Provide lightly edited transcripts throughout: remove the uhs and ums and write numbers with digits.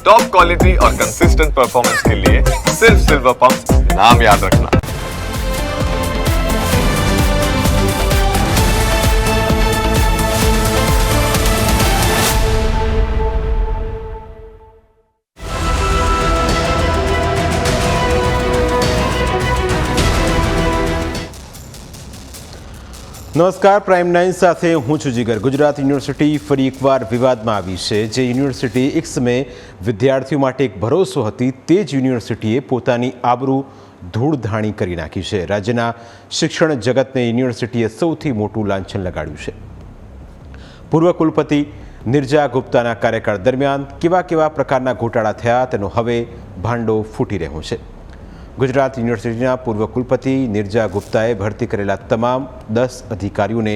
Top quality और consistent performance के लिए सिर्फ सिल्वर पंप नाम याद रखना। નમસ્કાર, પ્રાઇમ 9 સાથે હું છું જીગર। ગુજરાત યુનિવર્સિટી ફરી એકવાર વિવાદમાં આવી છે। જે યુનિવર્સિટી એક સમયે વિદ્યાર્થીઓ માટે એક ભરોસો હતી, તે જ યુનિવર્સિટીએ પોતાની આબરૂ ધૂળધાણી કરી નાખી છે। રાજ્યના શિક્ષણ જગતને યુનિવર્સિટીએ સૌથી મોટું લાંછન લગાડ્યું છે। પૂર્વ કુલપતિ નિર્જા ગુપ્તાના કાર્યકાળ દરમિયાન કેવા કેવા પ્રકારના ઘોટાળા થયા તેનો હવે ભાંડો ફૂટી રહ્યો છે। ગુજરાત યુનિવર્સિટીના પૂર્વ કુલપતિ નિર્જા ગુપ્તાએ ભરતી કરેલા તમામ 10 અધિકારીઓને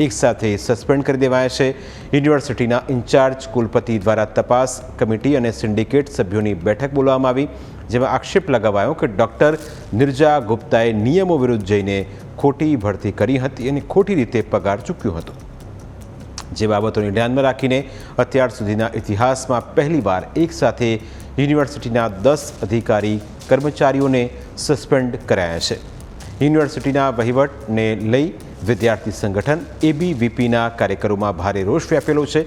એકસાથે સસ્પેન્ડ કરી દેવાયા છે। યુનિવર્સિટીના ઇન્ચાર્જ કુલપતિ દ્વારા તપાસ કમિટી અને સિન્ડિકેટ સભ્યોની બેઠક બોલાવવામાં આવી, જેમાં આક્ષેપ લગાવાયો કે ડૉક્ટર નિર્જા ગુપ્તાએ નિયમો વિરુદ્ધ જઈને ખોટી ભરતી કરી હતી અને ખોટી રીતે પગાર ચૂક્યો હતો। જે બાબતોને ધ્યાનમાં રાખીને અત્યાર સુધીના ઇતિહાસમાં પહેલીવાર એકસાથે યુનિવર્સિટીના 10 અધિકારી કર્મચારીઓને સસ્પેન્ડ કરાયા છે। યુનિવર્સિટીના વહીવટને લઈ વિદ્યાર્થી સંગઠન ABVPના કાર્યકરોમાં ભારે રોષ વ્યાપેલો છે।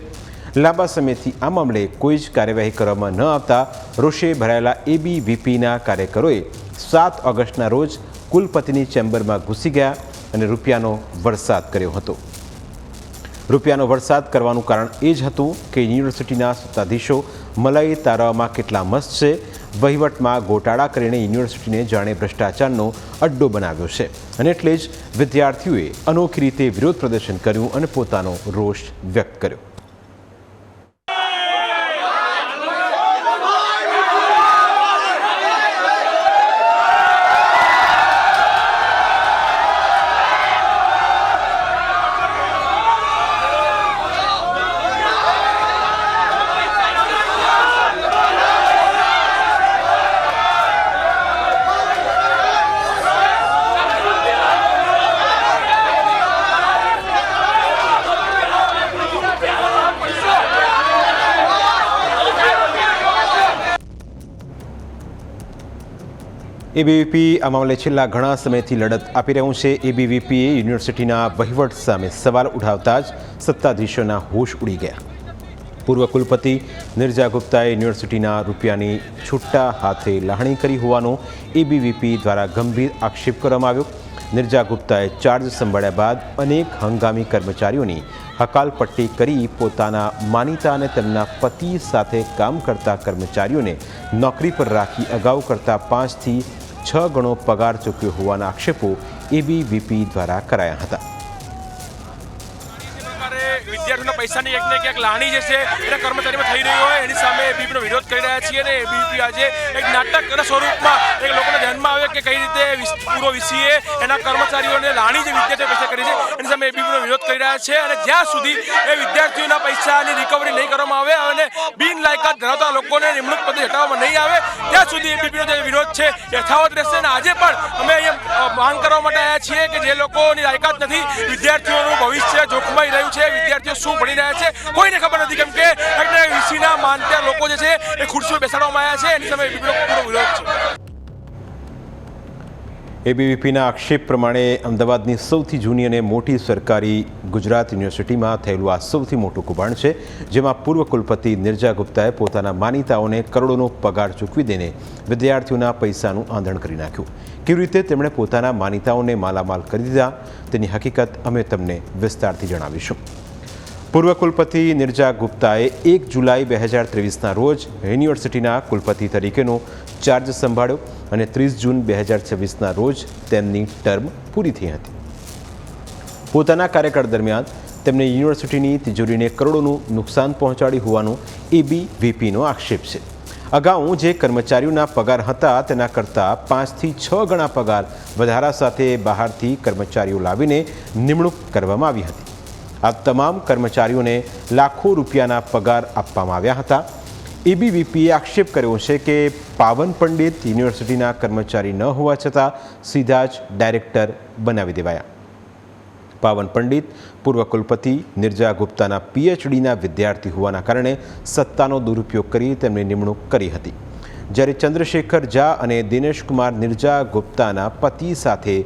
લાંબા સમયથી આ મામલે કોઈ જ કાર્યવાહી કરવામાં ન આવતા રોષે ભરાયેલા ABVPના કાર્યકરોએ 7 ઓગસ્ટના રોજ કુલપતિની ચેમ્બરમાં ઘૂસી ગયા અને રૂપિયાનો વરસાદ કર્યો હતો। રૂપિયાનો વરસાદ કરવાનું કારણ એ જ હતું કે યુનિવર્સિટીના સત્તાધીશો મલાઈ તારવામાં કેટલા મસ્ત છે। વહીવટમાં ગોટાળા કરીને યુનિવર્સિટીને જાણે ભ્રષ્ટાચારનો અડ્ડો બનાવ્યો છે અને એટલે જ વિદ્યાર્થીઓએ અનોખી રીતે વિરોધ પ્રદર્શન કર્યું અને પોતાનો રોષ વ્યક્ત કર્યો। ABVP આ મામલે છેલ્લા ઘણા સમયથી લડત આપી રહ્યું છે। ABVPએ યુનિવર્સિટીના વહીવટ સામે સવાલ ઉઠાવતા જ સત્તાધીશોના હોશ ઉડી ગયા। પૂર્વ કુલપતિ નિર્જા ગુપ્તાએ યુનિવર્સિટીના રૂપિયાની છૂટા હાથે લાહણી કરી હોવાનો ABVP દ્વારા ગંભીર આક્ષેપ કરવામાં આવ્યો। નિર્જા ગુપ્તાએ ચાર્જ સંભાળ્યા બાદ અનેક હંગામી કર્મચારીઓની હકાલપટ્ટી કરી પોતાના માનીતા અને તેમના પતિ સાથે કામ કરતા કર્મચારીઓને નોકરી પર રાખી અગાઉ કરતાં 5 થી 6 ગણો પગાર ચૂક્યો હોવાના આક્ષેપો ABVP દ્વારા કરાયા હતા। વિદ્યાર્થીઓના પૈસાની એક ને એક લાણી જે છે એના કર્મચારીમાં થઈ રહી હોય એની સામે ABVPનો વિરોધ કરી રહ્યા છીએ અને ABVP આજે એક નાટકના સ્વરૂપમાં એક લોકોને ધ્યાનમાં આવે કે કઈ રીતે પૂર્વ VCએ એના કર્મચારીઓને લાણી જે વિદ્યાર્થીઓ પૈસા કરી છે એની સામે ABVPનો વિરોધ કરી રહ્યા છે અને જ્યાં સુધી એ વિદ્યાર્થીઓના પૈસાની રિકવરી નહીં કરવામાં આવે અને બિનલાયકાત ધરાવતા લોકોને નિમણૂક પદથી હટાવવામાં નહીં આવે ત્યાં સુધી ABVPનો જે વિરોધ છે યથાવત રહેશે। અને આજે પણ અમે અહીંયા માંગ કરવા માટે આવ્યા છીએ કે જે લોકોની લાયકાત નથી, વિદ્યાર્થીઓનું ભવિષ્ય જોખમાઈ રહ્યું છે, વિદ્યાર્થીઓ શું ભણી રહ્યા છે કોઈને ખબર નથી, કેમ કે VCના માનતા લોકો જે છે એ ખુરશીઓ બેસાડવામાં આવ્યા છે, એની સામે ABVPનો પૂરો વિરોધ છે। ABVPના આક્ષેપ પ્રમાણે અમદાવાદની સૌથી જૂની અને મોટી સરકારી ગુજરાત યુનિવર્સિટીમાં થયેલું આ સૌથી મોટું કૌભાંડ છે, જેમાં પૂર્વ કુલપતિ નિર્જા ગુપ્તાએ પોતાના માનીતાઓને કરોડોનો પગાર ચૂકવી દઈને વિદ્યાર્થીઓના પૈસાનું આંધણ કરી નાખ્યું। કેવી રીતે તેમણે પોતાના માનીતાઓને માલામાલ કરી દીધા તેની હકીકત અમે તમને વિસ્તારથી જણાવીશું। પૂર્વ કુલપતિ નિર્જા ગુપ્તાએ 1 જુલાઈ 2023ના રોજ યુનિવર્સિટીના કુલપતિ તરીકેનો ચાર્જ સંભાળ્યો અને 30 જૂન 2026ના રોજ તેમની ટર્મ પૂરી થઈ હતી। પોતાના કાર્યકાળ દરમિયાન તેમણે યુનિવર્સિટીની તિજોરીને કરોડોનું નુકસાન પહોંચાડ્યું હોવાનો ABVPનો આક્ષેપ છે। અગાઉ જે કર્મચારીઓના પગાર હતા તેના કરતાં 5 થી 6 ગણા પગાર વધારા સાથે બહારથી કર્મચારીઓ લાવીને નિમણૂક કરવામાં આવી હતી। આ તમામ કર્મચારીઓને લાખો રૂપિયાના પગાર આપવામાં આવ્યા હતા। ABVPએ આક્ષેપ કર્યો છે કે પાવન પંડિત યુનિવર્સિટીના કર્મચારી ન હોવા છતાં સીધા જ ડાયરેક્ટર બનાવી દેવાયા। પાવન પંડિત પૂર્વ કુલપતિ નિર્જા ગુપ્તાના પીએચડીના વિદ્યાર્થી હોવાના કારણે સત્તાનો દુરુપયોગ કરી તેમની નિમણૂક કરી હતી. જ્યારે ચંદ્રશેખર ઝા અને દિનેશકુમાર નિર્જા ગુપ્તાના પતિ સાથે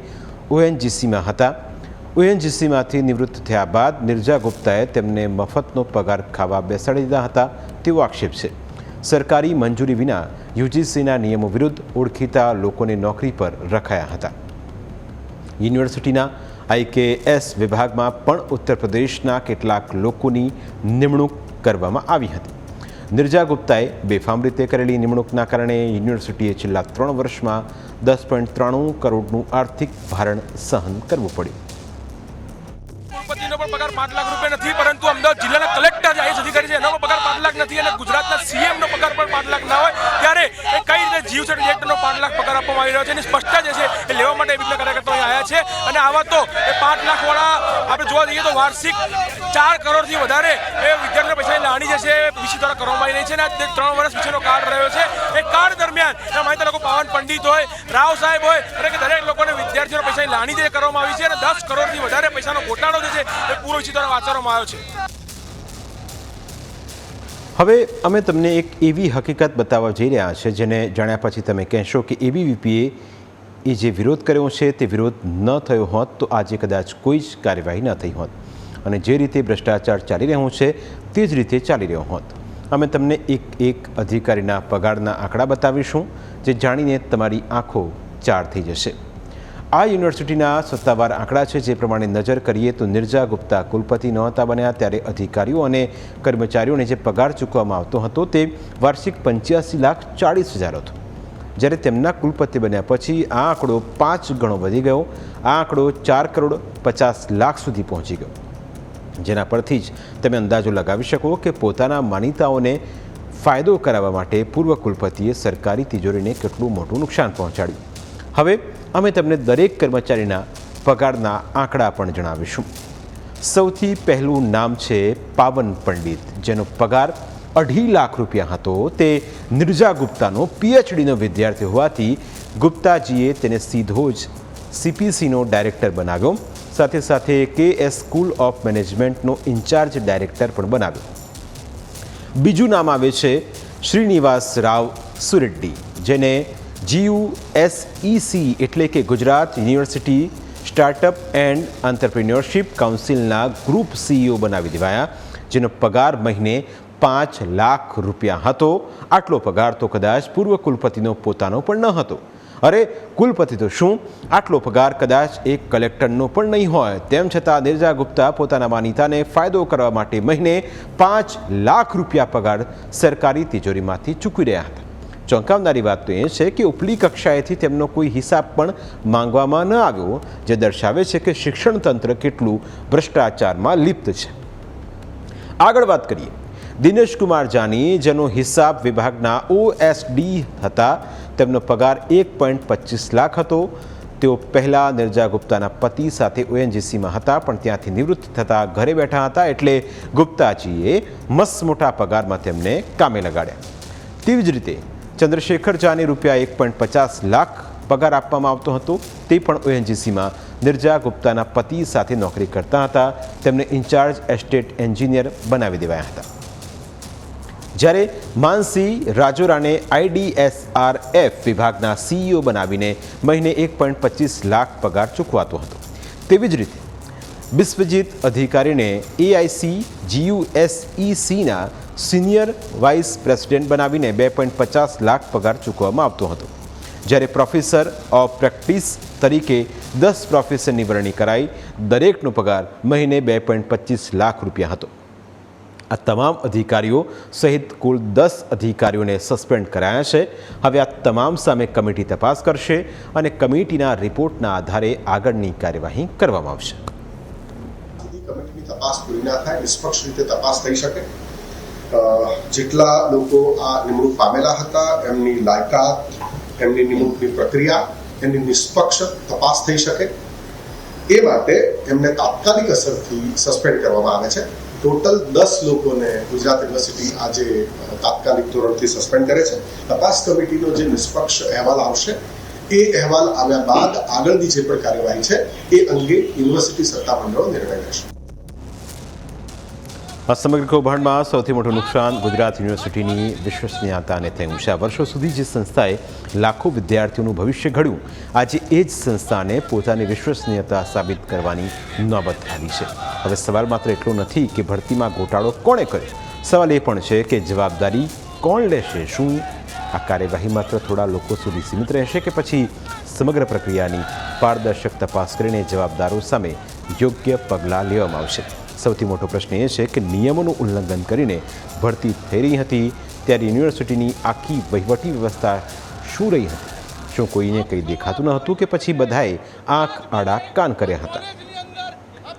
ઓએનજીસીમાં હતા. ઓએનજીસીમાંથી નિવૃત્ત થયા બાદ નિર્જા ગુપ્તાએ તેમને મફતનો પગાર ખાવા બેસાડી દીધા હતા તેવો આક્ષેપ છે. સરકારી મંજૂરી વિના યુજીસીના નિયમો વિરુદ્ધ ઓળખીતા લોકોને નોકરી પર રખાયા હતા. યુનિવર્સિટીના IKS વિભાગમાં પણ ઉત્તર પ્રદેશના કેટલાક લોકોની નિમણૂક કરવામાં આવી હતી. નિર્જા ગુપ્તાએ બેફામ રીતે કરેલી નિમણૂકના કારણે યુનિવર્સિટીએ છેલ્લા 3 વર્ષમાં 10.93 કરોડનું આર્થિક ભારણ સહન કરવું પડ્યું. કુલપતિનો પણ પગાર 5 લાખ રૂપિયા નથી, પરંતુ અમદાવાદ જિલ્લાના કલેક્ટર જે IAS અધિકારી છે એનો પણ પગાર 5 લાખ નથી અને ગુજરાતના CM નો પગાર પણ 5 લાખ ના હોય ત્યારે એ કઈ રીતે જીવસેટ એક્ટનો 5 લાખ પગાર આપવામાં આવી રહ્યો છે એની સ્પષ્ટતા જે છે એ લેવા માટે વિવિધ કાર્યકર્તાઓ આવ્યા છે. અને આવા તો એ 5 લાખ વાળા આપણે જોવા જઈએ તો વાર્ષિક 4 કરોડથી વધારે એ વિદ્યાર્થીઓ પૈસાની લાણી જે છે વીસી દ્વારા કરવામાં આવી રહી છે અને 3 વર્ષ પછીનો કાર્ડ રહ્યો છે. એ કાર્ડ દરમિયાન એ માહિતી લોકો પાવન પંડિત હોય, રાવ સાહેબ હોય અને કે દરેક લોકોને વિદ્યાર્થીઓ પૈસાની લાણી જે કરવામાં આવી છે અને 10 કરોડથી વધારે પૈસાનો ગોટાળો જે છે એ પૂરો વીસી દ્વારા આચરવામાં આવ્યો છે. હવે અમે તમને એક એવી હકીકત બતાવવા જઈ રહ્યા છે જેને જાણ્યા પછી તમે કહેશો કે ABVPએ એ જે વિરોધ કર્યો છે તે વિરોધ ન થયો હોત તો આજે કદાચ કોઈ જ કાર્યવાહી ન થઈ હોત અને જે રીતે ભ્રષ્ટાચાર ચાલી રહ્યો છે તે જ રીતે ચાલી રહ્યો હોત. અમે તમને એક અધિકારીના પગારના આંકડા બતાવીશું જે જાણીને તમારી આંખો ચાર થઈ જશે. આ યુનિવર્સિટીના સત્તાવાર આંકડા છે જે પ્રમાણે નજર કરીએ તો નિર્જા ગુપ્તા કુલપતિ નહોતા બન્યા ત્યારે અધિકારીઓ અને કર્મચારીઓને જે પગાર ચૂકવવામાં આવતો હતો તે વાર્ષિક 85,40,000 હતો. જ્યારે તેમના કુલપતિ બન્યા પછી આ આંકડો 5 ગણો વધી ગયો. આ આંકડો 4,50,00,000 સુધી પહોંચી ગયો. જેના પરથી જ તમે અંદાજો લગાવી શકો કે પોતાના માનીતાઓને ફાયદો કરાવવા માટે પૂર્વ કુલપતિએ સરકારી તિજોરીને કેટલું મોટું નુકસાન પહોંચાડ્યું. હવે અમે તમને દરેક કર્મચારીના પગારના આંકડા પણ જણાવીશું. સૌથી પહેલું નામ છે પાવન પંડિત, જેનો પગાર 2.5 લાખ રૂપિયા હતો. તે નિર્જા ગુપ્તાનો પીએચડીનો વિદ્યાર્થી હોવાથી ગુપ્તાજીએ તેને સીધો જ CPCનો ડાયરેક્ટર બનાવ્યો. સાથે સાથે KS સ્કૂલ ઓફ મેનેજમેન્ટનો ઇન્ચાર્જ ડાયરેક્ટર પણ બનાવ્યો. બીજું નામ આવે છે શ્રીનિવાસ રાવ સુરેડ્ડી, જેને GUSEC એટલે કે Gujarat university startup and entrepreneurship કાઉન્સિલના ગ્રુપ CEO બનાવી દેવાયા, જેનો પગાર મહિને 5 લાખ રૂપિયા હતો. આટલો પગાર તો કદાચ પૂર્વ કુલપતિનો પોતાનો પણ ન હતો. અરે કુલપતિ તો શું, આટલો પગાર કદાચ એક કલેક્ટરનો પણ નહીં હોય. તેમ છતાં નિર્જા ગુપ્તા પોતાના માનીતાને ફાયદો કરવા માટે મહિને 5 લાખ રૂપિયા પગાર સરકારી તિજોરીમાંથી ચૂકવી રહ્યા હતા. ચોંકાવનારી વાત તો એ છે કે ઉપલી કક્ષાએથી તેમનો કોઈ હિસાબ પણ માંગવામાં ન આવ્યો, જે દર્શાવે છે કે શિક્ષણ તંત્ર કેટલું ભ્રષ્ટાચારમાં લિપ્ત છે. આગળ વાત કરીએ દિનેશકુમાર જાની, જેનો હિસાબ વિભાગના OSD હતા. તેમનો પગાર 1.25 લાખ હતો. તેઓ પહેલાં નિર્જા ગુપ્તાના પતિ સાથે ONGCમાં હતા, પણ ત્યાંથી નિવૃત્ત થતાં ઘરે બેઠા હતા, એટલે ગુપ્તાજીએ મસ્ત મોટા પગારમાં તેમને કામે લગાડ્યા. તેવી જ રીતે ચંદ્રશેખર ઝાને રૂપિયા 1.50 લાખ પગાર આપવામાં આવતો હતો. તે પણ ONGCમાં નિર્જા ગુપ્તાના પતિ સાથે નોકરી કરતા હતા. તેમને ઇન્ચાર્જ એસ્ટેટ એન્જિનિયર બનાવી દેવાયા હતા. જ્યારે માનસી રાજોરાને IDSRF વિભાગના CEO બનાવીને મહિને 1.25 લાખ પગાર ચૂકવાતો હતો. તેવી જ રીતે બિસ્વજીત અધિકારીને AICGUSECના સિનિયર વાઇસ પ્રેસિડેન્ટ બનાવીને 2.50 લાખ પગાર ચૂકવવામાં આવતો હતો. જ્યારે પ્રોફેસર ઓફ પ્રેક્ટિસ તરીકે 10 પ્રોફેસરની વરણી કરાઈ. દરેકનો પગાર મહિને 2.25 લાખ રૂપિયા હતો. આ તમામ અધિકારીઓ સહિત કુલ 10 અધિકારીઓને સસ્પેન્ડ કરાયા છે. હવે આ તમામ સામે કમિટી તપાસ કરશે અને કમિટીના રિપોર્ટના આધારે આગળની કાર્યવાહી કરવામાં આવશે. કમિટીની તપાસ પૂરી ના થાય, નિષ્પક્ષ રીતે તપાસ થઈ શકે, જેટલા લોકો આ નિમણૂક પામેલા હતા એમની લાયકાત, એમની નિમણૂકની પ્રક્રિયા, એમની નિષ્પક્ષ તપાસ થઈ શકે, એ માટે એમને તાત્કાલિક અસરથી સસ્પેન્ડ કરવામાં આવે છે. ટોટલ 10 લોકોને ગુજરાત યુનિવર્સિટી આજે તાત્કાલિક ધોરણથી સસ્પેન્ડ કરે છે. તપાસ કમિટીનો જે નિષ્પક્ષ અહેવાલ આવશે એ અહેવાલ આવ્યા બાદ આગળની જે પણ કાર્યવાહી છે એ અંગે યુનિવર્સિટી સત્તામંડળો નિર્ણય લેશે. આ સમગ્ર કૌભાંડમાં સૌથી મોટું નુકસાન ગુજરાત યુનિવર્સિટીની વિશ્વસનીયતાને થયું છે. આ વર્ષો સુધી જે સંસ્થાએ લાખો વિદ્યાર્થીઓનું ભવિષ્ય ઘડ્યું, આજે એ જ સંસ્થાને પોતાની વિશ્વસનીયતા સાબિત કરવાની નોબત આવી છે. હવે સવાલ માત્ર એટલો નથી કે ભરતીમાં ગોટાળો કોણે કર્યો, સવાલ એ પણ છે કે જવાબદારી કોણ લેશે. શું આ કાર્યવાહી માત્ર થોડા લોકો સુધી સીમિત રહેશે કે પછી સમગ્ર પ્રક્રિયાની પારદર્શક તપાસ કરીને જવાબદારો સામે યોગ્ય પગલાં લેવામાં આવશે? સૌથી મોટો પ્રશ્ન એ છે કે નિયમોનું ઉલ્લંઘન કરીને ભરતી થઈ રહી હતી ત્યારે યુનિવર્સિટીની આખી વહીવટી વ્યવસ્થા શું રહી હતી? શું કોઈને કંઈ દેખાતું ન હતું કે પછી બધાએ આંખ આડા કાન કર્યા હતા?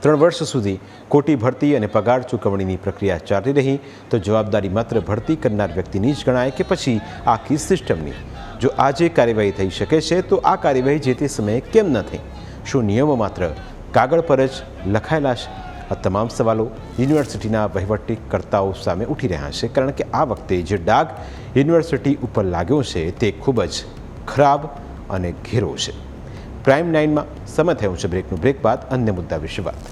3 વર્ષ સુધી ખોટી ભરતી અને પગાર ચૂકવણીની પ્રક્રિયા ચાલી રહી તો જવાબદારી માત્ર ભરતી કરનાર વ્યક્તિની જ ગણાય કે પછી આખી સિસ્ટમની? જો આજે કાર્યવાહી થઈ શકે છે તો આ કાર્યવાહી જે તે સમયે કેમ ન થઈ? શું નિયમો માત્ર કાગળ પર જ લખાયેલા છે? આ તમામ સવાલો યુનિવર્સિટીના વહીવટીકર્તાઓ સામે ઉઠી રહ્યા છે, કારણ કે આ વખતે જે ડાઘ યુનિવર્સિટી ઉપર લાગ્યો છે તે ખૂબ જ ખરાબ અને ઘેરો છે. પ્રાઇમ 9માં સમય થયો છે બ્રેકનું. બ્રેક બાદ અન્ય મુદ્દા વિશે વાત.